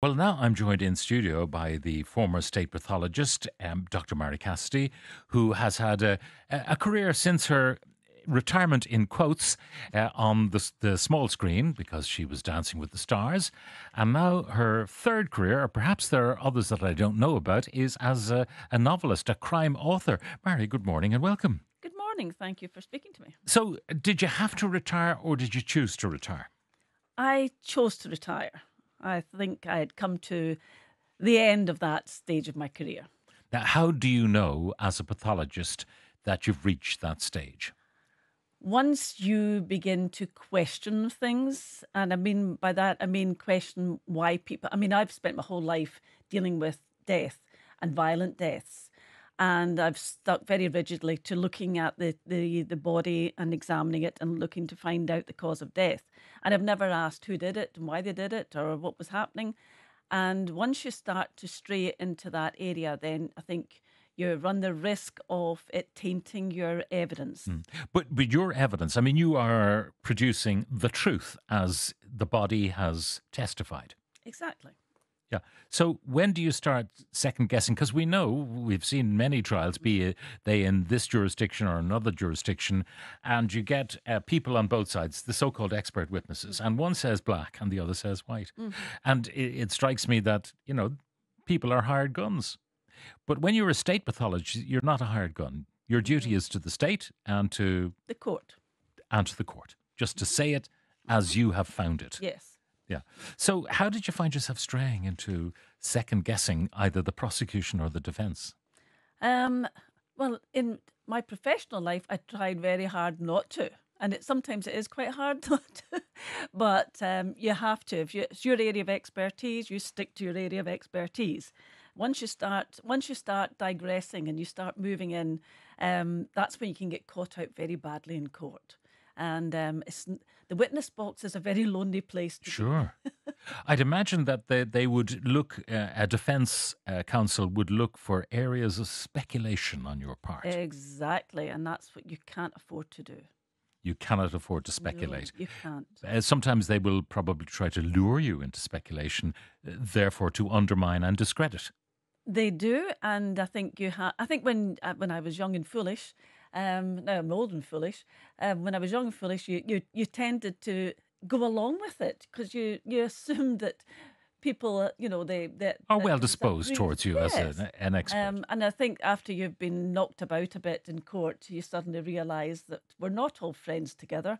Well, now I'm joined in studio by the former state pathologist, Dr. Mary Cassidy, who has had a career since her retirement in quotes on the small screen because she was Dancing with the Stars. And now her third career, or perhaps there are others that I don't know about, is as a novelist, a crime author. Mary, good morning and welcome. Good morning. Thank you for speaking to me. So, did you have to retire or did you choose to retire? I chose to retire. I think I had come to the end of that stage of my career. Now, how do you know as a pathologist that you've reached that stage? Once you begin to question things, and I mean by that, I mean question why people, I mean, I've spent my whole life dealing with death and violent deaths. And I've stuck very rigidly to looking at the body and examining it and looking to find out the cause of death. And I've never asked who did it and why they did it or what was happening. And once you start to stray into that area, then I think you run the risk of it tainting your evidence. But your evidence, I mean, you are producing the truth as the body has testified. Exactly. Yeah. So when do you start second guessing? Because we know we've seen many trials, be it they in this jurisdiction or another jurisdiction, and you get people on both sides, the so-called expert witnesses, and one says black and the other says white. And it strikes me that, people are hired guns. But when you're a state pathologist, you're not a hired gun. Your duty is to the state The court. and to the court, just to say it as you have found it. Yes. Yeah. So how did you find yourself straying into second guessing either the prosecution or the defence? Um, well, in my professional life, I tried very hard not to. And sometimes it is quite hard not to, but you have to. If it's your area of expertise, you stick to your area of expertise. Once you start digressing and you start moving in, that's when you can get caught out very badly in court. And the witness box is a very lonely place to be. Sure. I'd imagine that they would look, a defence counsel would look for areas of speculation on your part. Exactly, and that's what you can't afford to do. You cannot afford to No, speculate. you can't. Sometimes they will probably try to lure you into speculation, therefore to undermine and discredit. They do, and I think you have. I think when I was young and foolish, now I'm old and foolish. When I was young and foolish, you tended to go along with it because you assumed that people, Are that well it was disposed agreed. towards you as Yes. an expert. And I think after you've been knocked about a bit in court, you suddenly realise that we're not all friends together.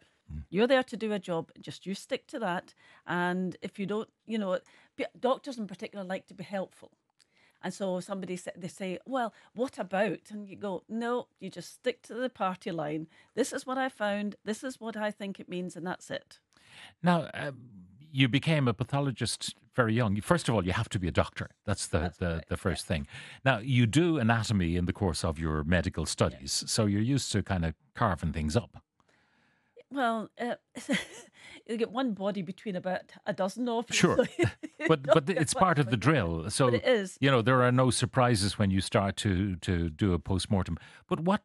You're there to do a job, just you stick to that. And if you don't, doctors in particular like to be helpful. And so they say, well, what about? And you go, no, you just stick to the party line. This is what I found. This is what I think it means. And that's it. Now, you became a pathologist very young. First of all, you have to be a doctor. That's That's the correct. first thing. Now, you do anatomy in the course of your medical Yes. studies, so you're used to kind of carving things up. Well, you get one body between about a dozen of you. Sure, So you but don't get it's much part of of a the grip. drill. But So it is. there are no surprises when you start to do a post mortem. But what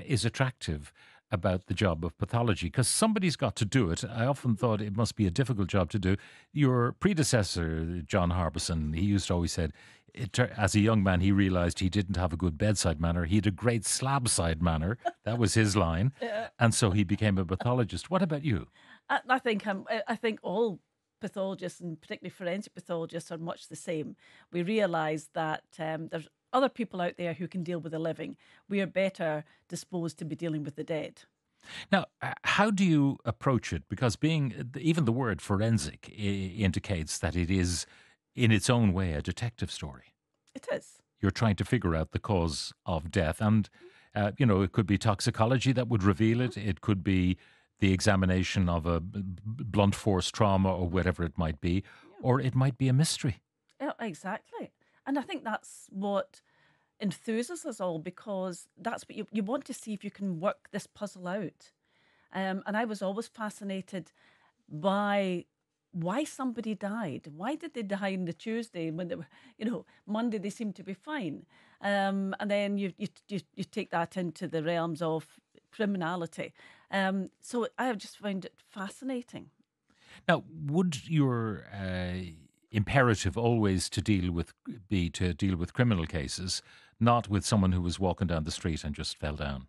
is attractive about the job of pathology? Because somebody's got to do it. I often thought it must be a difficult job to do. Your predecessor, John Harbison, he used to always said, as a young man, he realised he didn't have a good bedside manner. He had a great slab side manner. That was his line, Yeah. and so he became a pathologist. What about you? I think all pathologists and particularly forensic pathologists are much the same. We realise that there's other people out there who can deal with the living. We are better disposed to be dealing with the dead. Now, how do you approach it? Because even the word forensic indicates that it is, in its own way, a detective story. It is. You're trying to figure out the cause of death, and it could be toxicology that would reveal it. It could be the examination of a blunt force trauma or whatever it might be, Yeah. or it might be a mystery. Yeah, exactly. And I think that's what enthuses us all because that's what you want to see if you can work this puzzle out. And I was always fascinated by why somebody died. Why did they die on the Tuesday when they were, Monday they seemed to be fine? And then you take that into the realms of criminality. So I have just found it fascinating. Now, would your imperative always to deal with criminal cases, not with someone who was walking down the street and just fell down?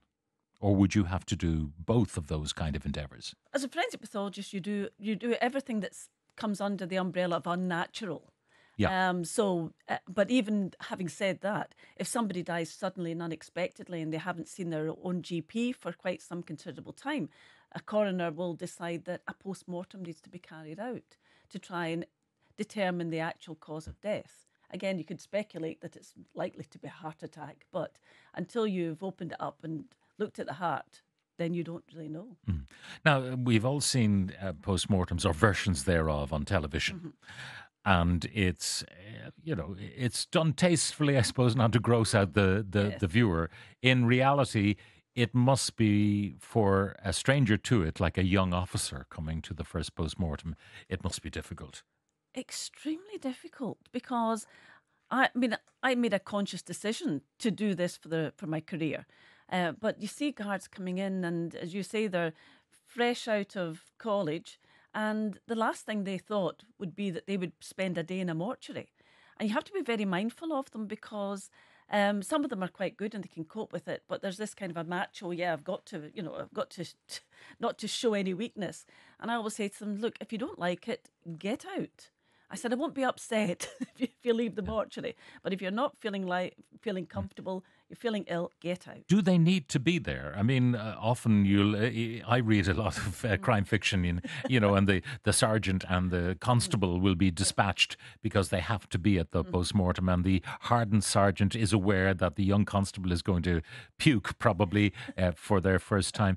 Or would you have to do both of those kind of endeavours? As a forensic pathologist, you do everything that comes under the umbrella of unnatural. Yeah. But even having said that, if somebody dies suddenly and unexpectedly and they haven't seen their own GP for quite some considerable time, a coroner will decide that a post-mortem needs to be carried out to try and determine the actual cause of death. Again, you could speculate that it's likely to be a heart attack, but until you've opened it up and looked at the heart, then you don't really know. Mm. Now, we've all seen post-mortems or versions thereof on television. Mm-hmm. And it's, it's done tastefully, I suppose, not to gross out the viewer. In reality, it must be, for a stranger to it, like a young officer coming to the first post-mortem, it must be difficult. Extremely difficult, because I made a conscious decision to do this for my career. But you see guards coming in, and as you say, they're fresh out of college, and the last thing they thought would be that they would spend a day in a mortuary. And you have to be very mindful of them, because some of them are quite good and they can cope with it. But there's this kind of a macho, I've got to not to show any weakness. And I always say to them, look, if you don't like it, get out. I said, I won't be upset if you leave the mortuary. But if you're not feeling comfortable, you're feeling ill, get out. Do they need to be there? I mean, often I read a lot of crime fiction, and the sergeant and the constable will be dispatched because they have to be at the post-mortem, and the hardened sergeant is aware that the young constable is going to puke probably for their first time.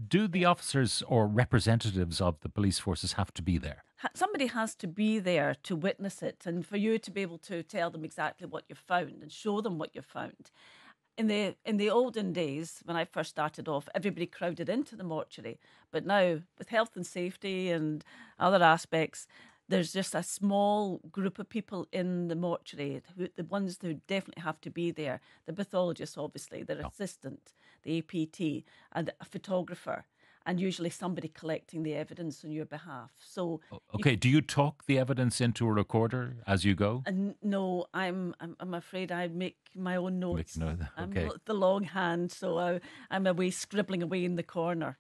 Do the officers or representatives of the police forces have to be there? Somebody has to be there to witness it, and for you to be able to tell them exactly what you found and show them what you found. In the olden days, when I first started off, everybody crowded into the mortuary. But now, with health and safety and other aspects, there's just a small group of people in the mortuary, the ones who definitely have to be there. The pathologist, obviously, their assistant, the APT, and a photographer, and usually somebody collecting the evidence on your behalf. So, okay, do you talk the evidence into a recorder as you go? No, I'm afraid I make my own notes. Okay. I'm not the long hand, so I'm away scribbling away in the corner.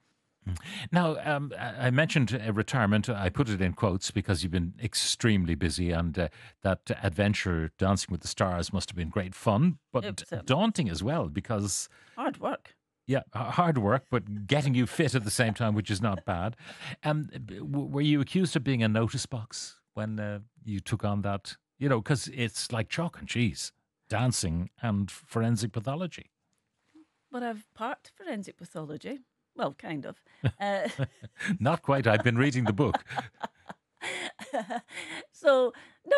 Now, I mentioned retirement. I put it in quotes because you've been extremely busy, and that adventure, Dancing with the Stars, must have been great fun, but daunting as well, because hard work. Yeah, hard work, but getting you fit at the same time, which is not bad. Were you accused of being a notice box when you took on that? Because it's like chalk and cheese, dancing and forensic pathology. But I've parked forensic pathology. Well, kind of. Not quite. I've been reading the book. So, no,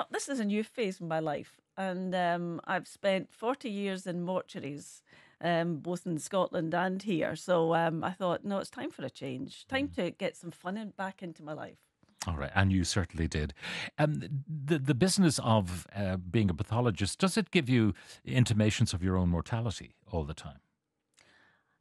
this is a new phase in my life. And I've spent 40 years in mortuaries, both in Scotland and here. So I thought, no, it's time for a change. Time to get some fun back into my life. All right, and you certainly did. The business of being a pathologist, does it give you intimations of your own mortality all the time?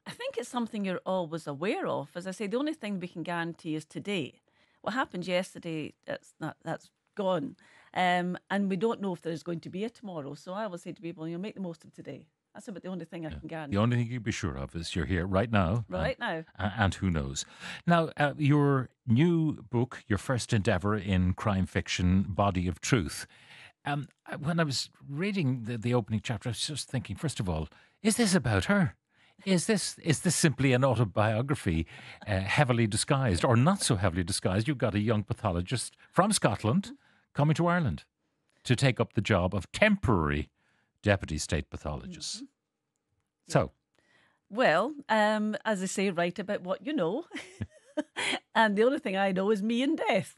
I think it's something you're always aware of. As I say, the only thing we can guarantee is today. What happened yesterday, that's gone. And we don't know if there's going to be a tomorrow. So I always say to people, make the most of today. That's about the only thing I can guarantee. The only thing you can be sure of is you're here right now. Right now. And who knows. Now, your new book, your first endeavour in crime fiction, Body of Truth. When I was reading the opening chapter, I was just thinking, first of all, is this about her? Is this simply an autobiography, heavily disguised or not so heavily disguised? You've got a young pathologist from Scotland coming to Ireland to take up the job of temporary deputy state pathologist. Mm-hmm. So, well, as I say, write about what you know, and the only thing I know is me and death.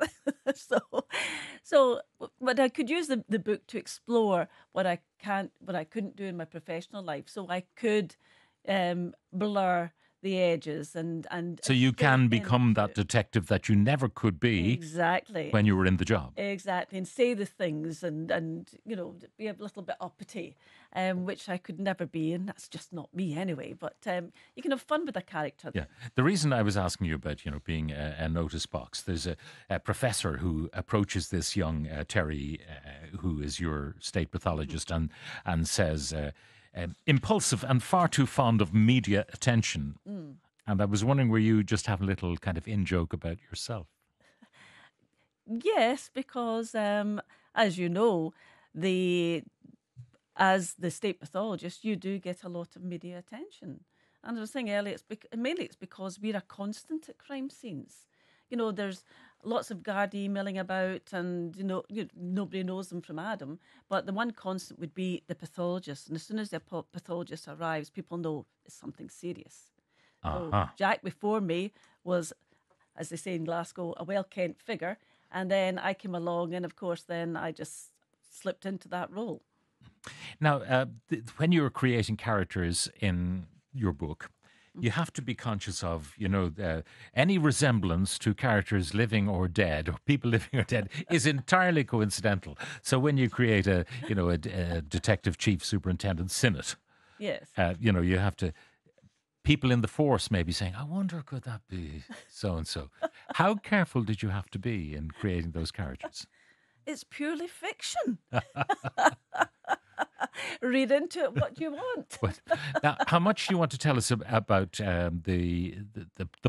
But I could use the book to explore what I couldn't do in my professional life. So I could blur the edges and So you still can tend become to that detective that you never could be exactly. when you were in the job. Exactly, and say the things and be a little bit uppity, which I could never be, and that's just not me anyway. But you can have fun with a character. Yeah. The reason I was asking you about, being a notice box, there's a professor who approaches this young Terry, who is your state pathologist, and says, impulsive and far too fond of media attention. And I was wondering, were you just having a little kind of in-joke about yourself? Yes, because as you know, the as the state pathologist, you do get a lot of media attention. And I was saying earlier, mainly it's because we're a constant at crime scenes. There's lots of Gardai milling about, and nobody knows them from Adam. But the one constant would be the pathologist, and as soon as the pathologist arrives, people know it's something serious. So Uh-huh. Jack before me was, as they say in Glasgow, a well-kent figure, and then I came along, and of course, then I just slipped into that role. Now, when you're creating characters in your book, you have to be conscious of, any resemblance to characters living or dead, or people living or dead, is entirely coincidental. So when you create a detective chief superintendent Sinnott, Yes. you have to. People in the force may be saying, "I wonder, could that be so and so?" How careful did you have to be in creating those characters? It's purely fiction. Read into it what you want. But now, how much do you want to tell us about the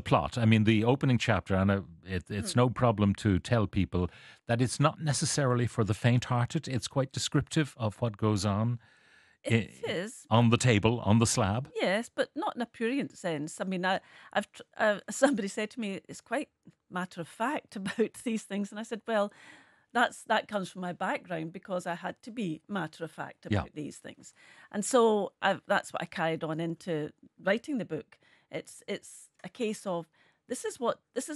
plot? I mean, the opening chapter, and it's no problem to tell people that it's not necessarily for the faint-hearted. It's quite descriptive of what goes on It is. on the table, on the slab. Yes, but not in a prurient sense. I mean, somebody said to me, it's quite matter of fact about these things. And I said, well, that comes from my background because I had to be matter of fact about these things, and so that's what I carried on into writing the book. It's a case of this is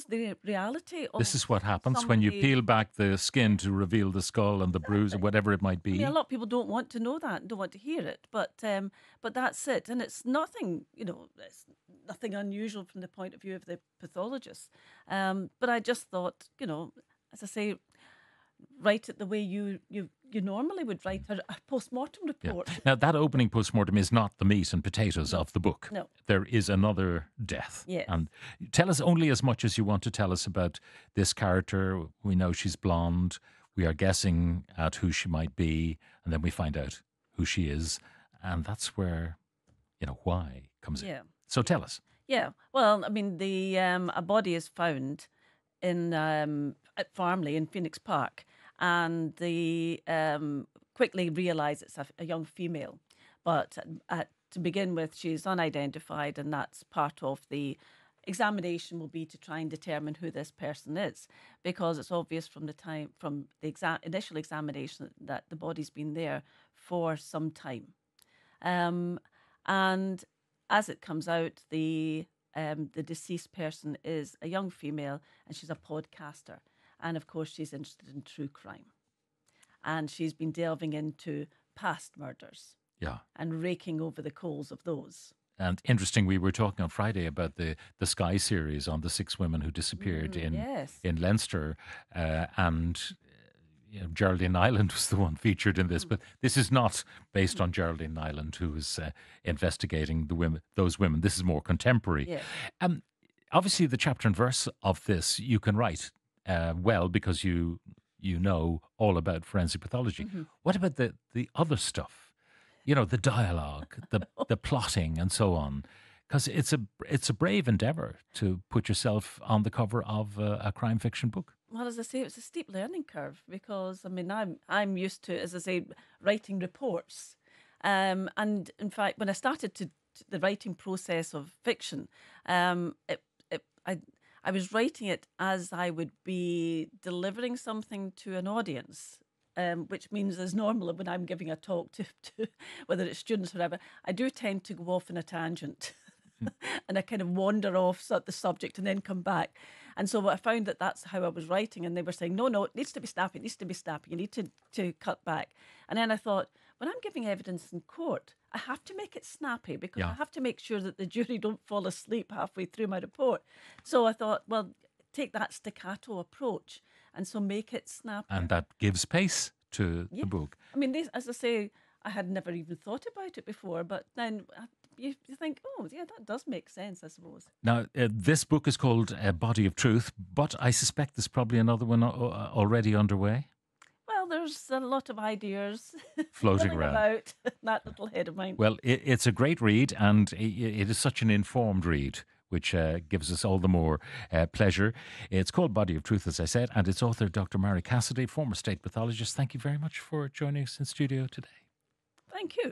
the reality of This is what happens when you somebody. peel back the skin to reveal the skull and the bruise or whatever it might I mean, a be. lot of people don't want to know that, don't want to hear it, but that's it, and it's nothing, it's nothing unusual from the point of view of the pathologist. But I just thought, as I say, write it the way you normally would write a post-mortem report. Now, that opening postmortem is not the meat and potatoes of the book. No. There is another death. Yes. And tell us only as much as you want to tell us about this character. We know she's blonde. We are guessing at who she might be. And then we find out who she is. And that's where, why comes in. Yeah. So tell us. Yeah. Well, I mean, a body is found in at Farmley in Phoenix Park, and they quickly realise it's a young female. But to begin with, she's unidentified, and that's part of the examination will be to try and determine who this person is, because it's obvious from the initial examination that the body's been there for some time. And as it comes out, the deceased person is a young female, and she's a podcaster. And of course, she's interested in true crime. And she's been delving into past murders. Yeah. And raking over the coals of those. And interesting, we were talking on Friday about the Sky series on the 6 women who disappeared in Leinster, and Geraldine Nyland was the one featured in this. But this is not based on Geraldine Nyland, who was investigating those women. This is more contemporary. Yeah. Obviously, the chapter and verse of this you can write well because you know all about forensic pathology. Mm-hmm. What about the other stuff? The dialogue, the plotting, and so on. Because it's a brave endeavour to put yourself on the cover of a crime fiction book. Well, as I say, it's a steep learning curve because I mean I'm used to, as I say, writing reports, and in fact, when I started the writing process of fiction, I was writing it as I would be delivering something to an audience. Which means, as normal, when I'm giving a talk to whether it's students or whatever, I do tend to go off on a tangent and I kind of wander off the subject and then come back. And so I found that's how I was writing, and they were saying, no, it needs to be snappy, you need to cut back. And then I thought, when I'm giving evidence in court, I have to make it snappy because I Yeah. have to make sure that the jury don't fall asleep halfway through my report. So I thought, well, take that staccato approach, and so make it And snappier. that gives pace to the Yes. book. I mean, as I say, I had never even thought about it before, but then you think, oh, yeah, that does make sense, I suppose. Now, this book is called Body of Truth, but I suspect there's probably another one already underway, Well, there's a lot of ideas floating filling around. about that little head of mine. Well, it's a great read, and it is such an informed read, which gives us all the more pleasure. It's called Body of Truth, as I said, and its author, Dr. Mary Cassidy, former state pathologist. Thank you very much for joining us in studio today. Thank you.